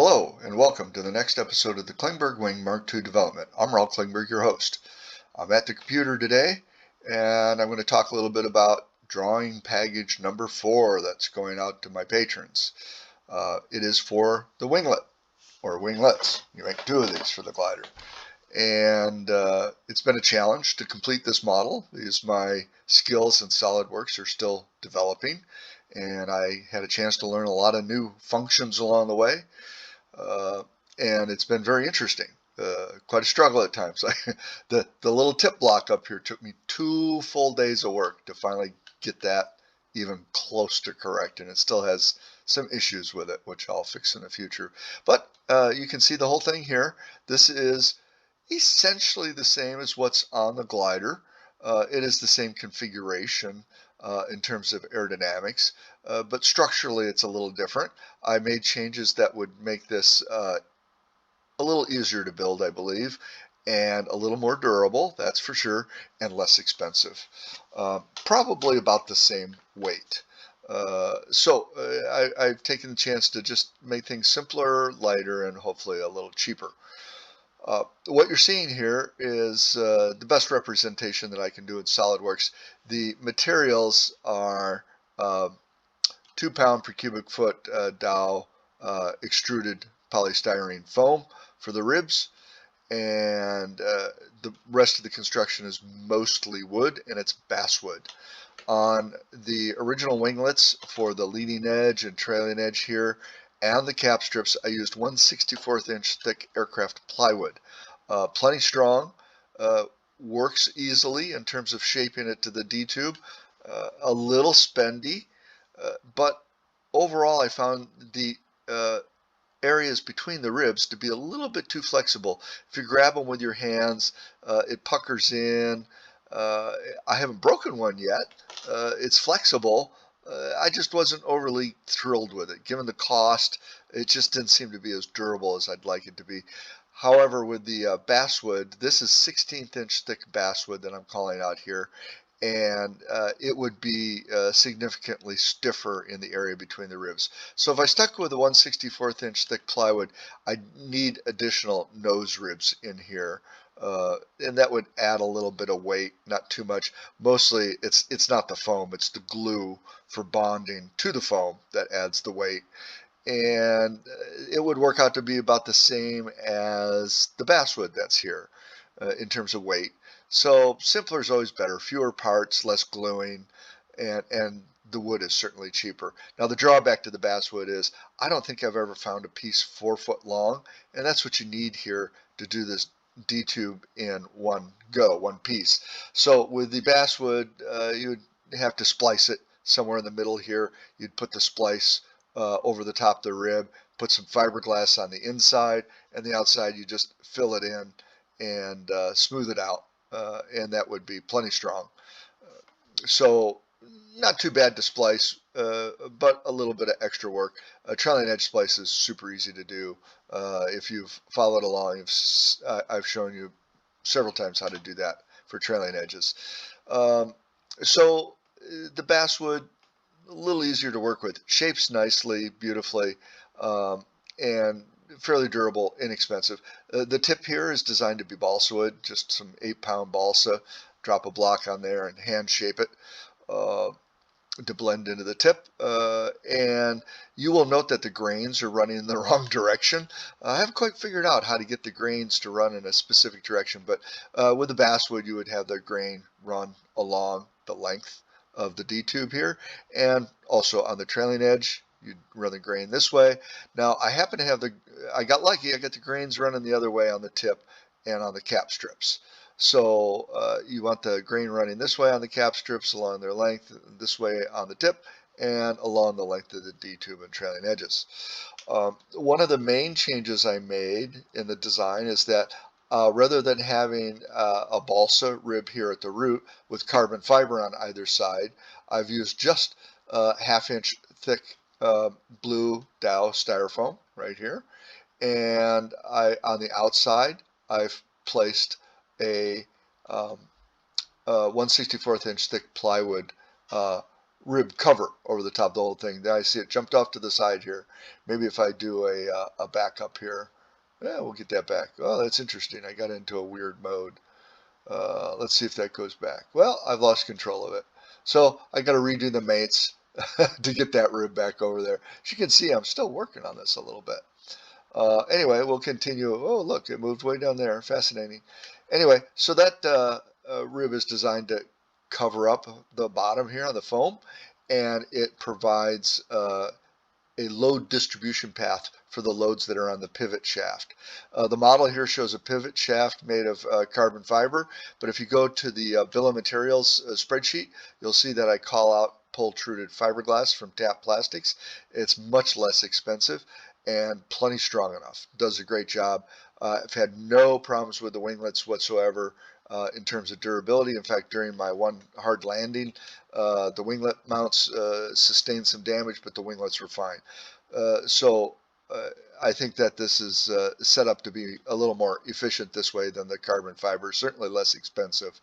Hello, and welcome to the next episode of the Klingberg Wing Mark II development. I'm Raul Klingberg, your host. I'm at the computer today, and I'm going to talk a little bit about drawing package number 4 that's going out to my patrons. It is for the winglet, or winglets. You make 2 of these for the glider. And it's been a challenge to complete this model because my skills in SolidWorks are still developing, and I had a chance to learn a lot of new functions along the way. And it's been very interesting. Quite a struggle at times. The little tip block up here took me 2 full days of work to finally get that even close to correct, and it still has some issues with it, which I'll fix in the future. But you can see the whole thing here. This is essentially the same as what's on the glider. It is the same configuration in terms of aerodynamics, but structurally it's a little different. I made changes that would make this a little easier to build, I believe, and a little more durable, that's for sure, and less expensive. Probably about the same weight. I've taken the chance to just make things simpler, lighter, and hopefully a little cheaper. What you're seeing here is the best representation that I can do in SolidWorks. The materials are 2 pound per cubic foot Dow extruded polystyrene foam for the ribs, and the rest of the construction is mostly wood, and it's basswood. On the original winglets for the leading edge and trailing edge here and the cap strips, I used 1/64 inch thick aircraft plywood. Plenty strong, works easily in terms of shaping it to the D-tube, a little spendy, but overall I found the areas between the ribs to be a little bit too flexible. If you grab them with your hands, it puckers in. I haven't broken one yet. It's flexible. I just wasn't overly thrilled with it. Given the cost, it just didn't seem to be as durable as I'd like it to be. However, with the basswood, this is 16th inch thick basswood that I'm calling out here, and it would be significantly stiffer in the area between the ribs. So if I stuck with the 1/64 inch thick plywood, I need additional nose ribs in here, and that would add a little bit of weight, not too much. Mostly it's not the foam, it's the glue for bonding to the foam that adds the weight. And it would work out to be about the same as the basswood that's here in terms of weight. So simpler is always better, fewer parts, less gluing, and the wood is certainly cheaper. Now the drawback to the basswood is I don't think I've ever found a piece 4 foot long, and that's what you need here to do this D-tube in one piece. So with the basswood, you would have to splice it somewhere in the middle here. You'd put the splice over the top of the rib, put some fiberglass on the inside, and the outside you just fill it in and smooth it out. And that would be plenty strong. So not too bad to splice, but a little bit of extra work. Trailing edge splice is super easy to do. If you've followed along, I've shown you several times how to do that for trailing edges. So the basswood, a little easier to work with. Shapes nicely, beautifully, and fairly durable, inexpensive. The tip here is designed to be balsa wood, just some 8 pound balsa. Drop a block on there and hand shape it to blend into the tip. And you will note that the grains are running in the wrong direction. I haven't quite figured out how to get the grains to run in a specific direction, but with the basswood you would have the grain run along the length of the D-tube here, and also on the trailing edge you'd run the grain this way. Now I happen to have I got lucky, I got the grains running the other way on the tip and on the cap strips. So you want the grain running this way on the cap strips along their length, this way on the tip, and along the length of the D-tube and trailing edges. One of the main changes I made in the design is that rather than having a balsa rib here at the root with carbon fiber on either side, I've used just 1/2 inch thick blue Dow styrofoam right here, and on the outside I've placed a 1/64 inch thick plywood rib cover over the top of the whole thing. Then I see it jumped off to the side here. Maybe if I do a backup here, yeah, we'll get that back. Oh, that's interesting. I got into a weird mode. Let's see if that goes back. Well, I've lost control of it. So I got to redo the mates to get that rib back over there. As you can see, I'm still working on this a little bit. Anyway, we'll continue. Oh, look, it moved way down there. Fascinating. Anyway, so that rib is designed to cover up the bottom here on the foam, and it provides a load distribution path for the loads that are on the pivot shaft. The model here shows a pivot shaft made of carbon fiber, but if you go to the bill of materials spreadsheet, you'll see that I call out pull-truded fiberglass from TAP Plastics. It's much less expensive and plenty strong enough. Does a great job. I've had no problems with the winglets whatsoever in terms of durability. In fact, during my one hard landing, the winglet mounts sustained some damage, but the winglets were fine. So I think that this is set up to be a little more efficient this way than the carbon fiber, certainly less expensive.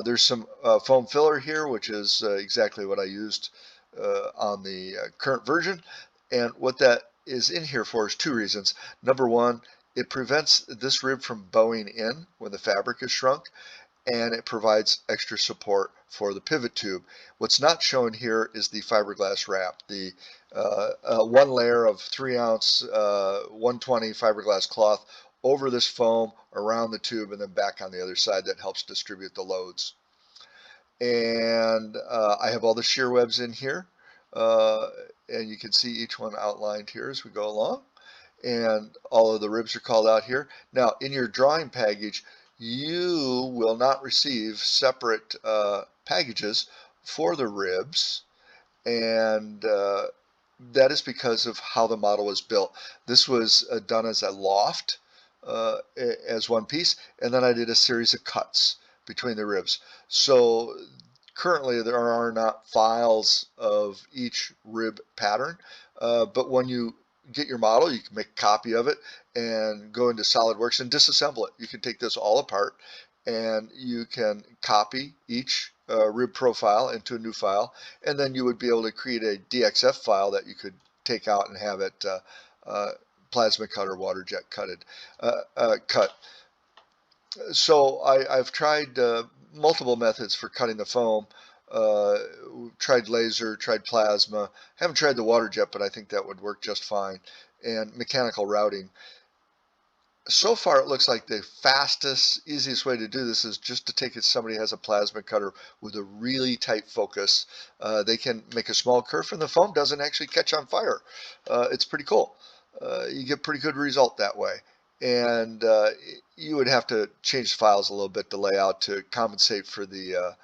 There's some foam filler here, which is exactly what I used on the current version. And what that is in here for is two reasons. Number one, it prevents this rib from bowing in when the fabric is shrunk, and it provides extra support for the pivot tube. What's not shown here is the fiberglass wrap, the one layer of 3-ounce 120 fiberglass cloth over this foam around the tube and then back on the other side that helps distribute the loads. And I have all the shear webs in here, and you can see each one outlined here as we go along, and all of the ribs are called out here. Now in your drawing package, you will not receive separate packages for the ribs, and that is because of how the model was built. This was done as a loft, as one piece, and then I did a series of cuts between the ribs. So currently there are not files of each rib pattern, but when you get your model, you can make a copy of it and go into SolidWorks and disassemble it. You can take this all apart and you can copy each rib profile into a new file, and then you would be able to create a DXF file that you could take out and have it plasma cut or water jet cut. So I've tried multiple methods for cutting the foam. Tried laser, tried plasma. Haven't tried the water jet, but I think that would work just fine. And mechanical routing. So far, it looks like the fastest, easiest way to do this is just to take it. Somebody has a plasma cutter with a really tight focus. They can make a small kerf, and the foam doesn't actually catch on fire. It's pretty cool. You get pretty good result that way. And you would have to change the files a little bit, the layout, to compensate for the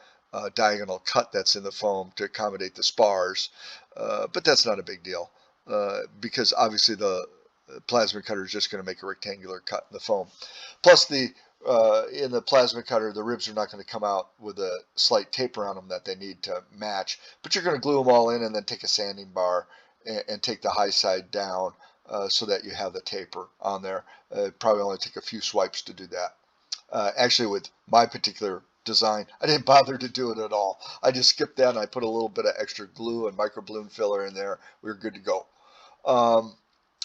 diagonal cut that's in the foam to accommodate the spars, but that's not a big deal because obviously the plasma cutter is just going to make a rectangular cut in the foam. Plus, in the plasma cutter, the ribs are not going to come out with a slight taper on them that they need to match, but you're going to glue them all in and then take a sanding bar and take the high side down so that you have the taper on there. Probably only take a few swipes to do that. Actually, with my particular design, I didn't bother to do it at all. I just skipped that and I put a little bit of extra glue and microballoon filler in there. We were good to go.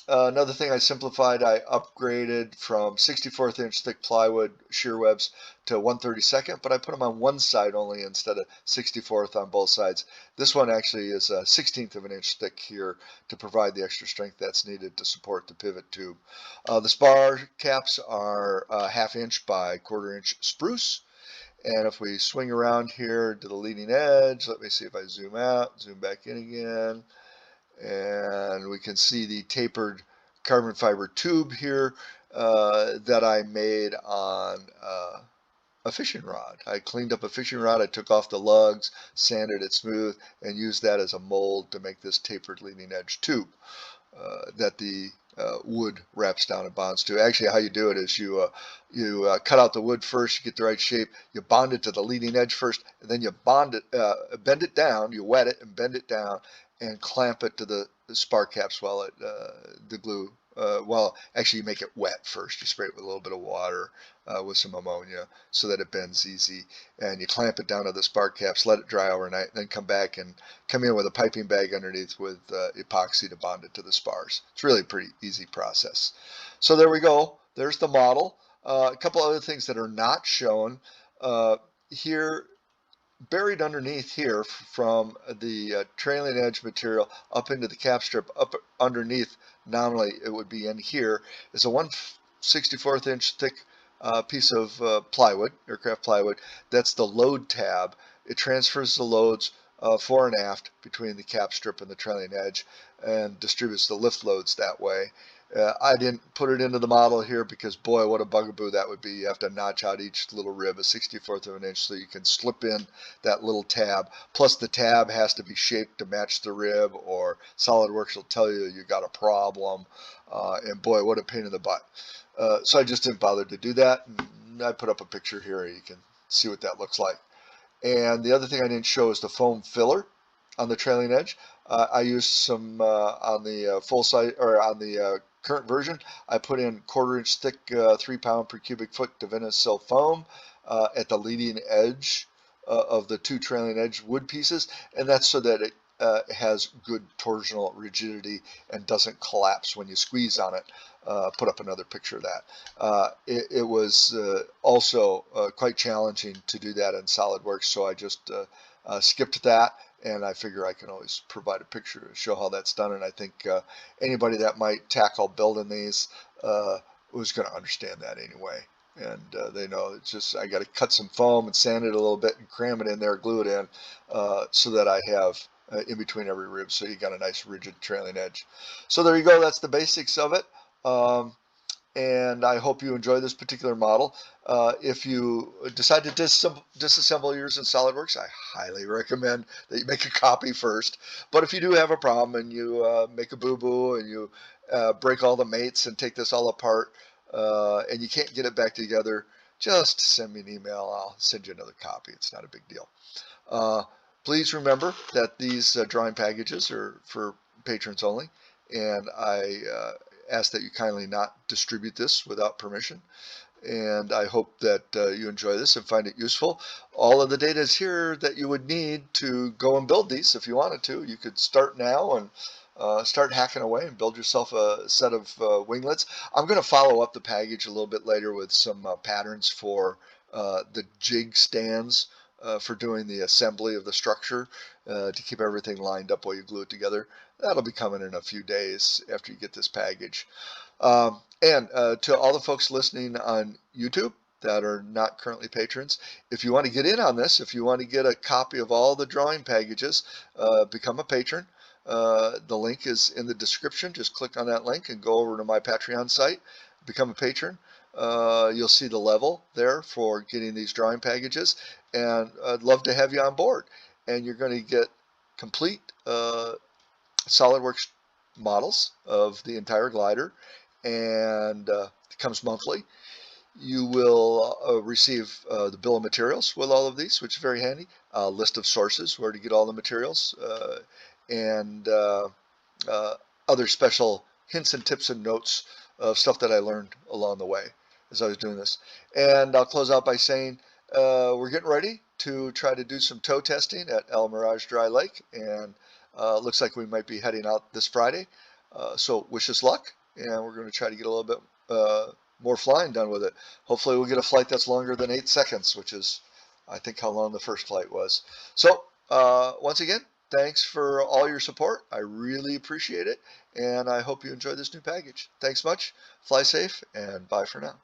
Another thing I simplified, I upgraded from 64th inch thick plywood shear webs to 1/32, but I put them on one side only instead of 64th on both sides. This one actually is a 1/16 of an inch thick here to provide the extra strength that's needed to support the pivot tube. The spar caps are 1/2 inch by 1/4 inch spruce. And if we swing around here to the leading edge, let me see if I zoom out, zoom back in again, and we can see the tapered carbon fiber tube here that I made on a fishing rod. I cleaned up a fishing rod, I took off the lugs, sanded it smooth, and used that as a mold to make this tapered leading edge tube that the wood wraps down and bonds to. Actually, how you do it is you cut out the wood first, you get the right shape, you bond it to the leading edge first, and then you bend it down, you wet it and bend it down, and clamp it to the spar caps while the glue well, actually you make it wet first. You spray it with a little bit of water with some ammonia so that it bends easy, and you clamp it down to the spark caps, let it dry overnight, and then come back and come in with a piping bag underneath with epoxy to bond it to the spars. It's really a pretty easy process. So there we go. There's the model. A couple other things that are not shown here. Buried underneath here from the trailing edge material up into the cap strip, up underneath, nominally it would be in here, is a 1/64 inch thick piece of plywood, aircraft plywood. That's the load tab. It transfers the loads fore and aft between the cap strip and the trailing edge and distributes the lift loads that way. I didn't put it into the model here because, boy, what a bugaboo that would be. You have to notch out each little rib, a 1/64 of an inch, so you can slip in that little tab. Plus, the tab has to be shaped to match the rib, or SolidWorks will tell you you got a problem. And, boy, what a pain in the butt. So I just didn't bother to do that. And I put up a picture here. You can see what that looks like. And the other thing I didn't show is the foam filler on the trailing edge. I used some on the full size, or on the current version. I put in 1/4 inch thick 3 pound per cubic foot Davina foam at the leading edge of the two trailing edge wood pieces, and that's so that it has good torsional rigidity and doesn't collapse when you squeeze on it. Put up another picture of that. It was also quite challenging to do that in SolidWorks, so I just skipped that, and I figure I can always provide a picture to show how that's done. And I think anybody that might tackle building these was going to understand that anyway. And they know it's just, I got to cut some foam and sand it a little bit and cram it in there, glue it in, so that I have in between every rib, so you got a nice rigid trailing edge. So there you go. That's the basics of it. And I hope you enjoy this particular model. If you decide to disassemble yours in SolidWorks, I highly recommend that you make a copy first. But if you do have a problem and you make a boo-boo and you break all the mates and take this all apart and you can't get it back together, just send me an email. I'll send you another copy. It's not a big deal. Please remember that these drawing packages are for patrons only, and I ask that you kindly not distribute this without permission. And I hope that you enjoy this and find it useful. All of the data is here that you would need to go and build these if you wanted to. You could start now and start hacking away and build yourself a set of winglets. I'm going to follow up the package a little bit later with some patterns for the jig stands for doing the assembly of the structure to keep everything lined up while you glue it together. That'll be coming in a few days after you get this package. And to all the folks listening on YouTube that are not currently patrons, if you want to get in on this, if you want to get a copy of all the drawing packages, become a patron. The link is in the description. Just click on that link and go over to my Patreon site, become a patron. You'll see the level there for getting these drawing packages, and I'd love to have you on board. And you're going to get complete SolidWorks models of the entire glider, and it comes monthly. You will receive the bill of materials with all of these, which is very handy, a list of sources where to get all the materials, and other special hints and tips and notes of stuff that I learned along the way as I was doing this. And I'll close out by saying we're getting ready to try to do some tow testing at El Mirage Dry Lake, and looks like we might be heading out this Friday. So wish us luck, and we're going to try to get a little bit more flying done with it. Hopefully we'll get a flight that's longer than 8 seconds, which is, I think, how long the first flight was. So once again, thanks for all your support. I really appreciate it, and I hope you enjoy this new package. Thanks much. Fly safe, and bye for now.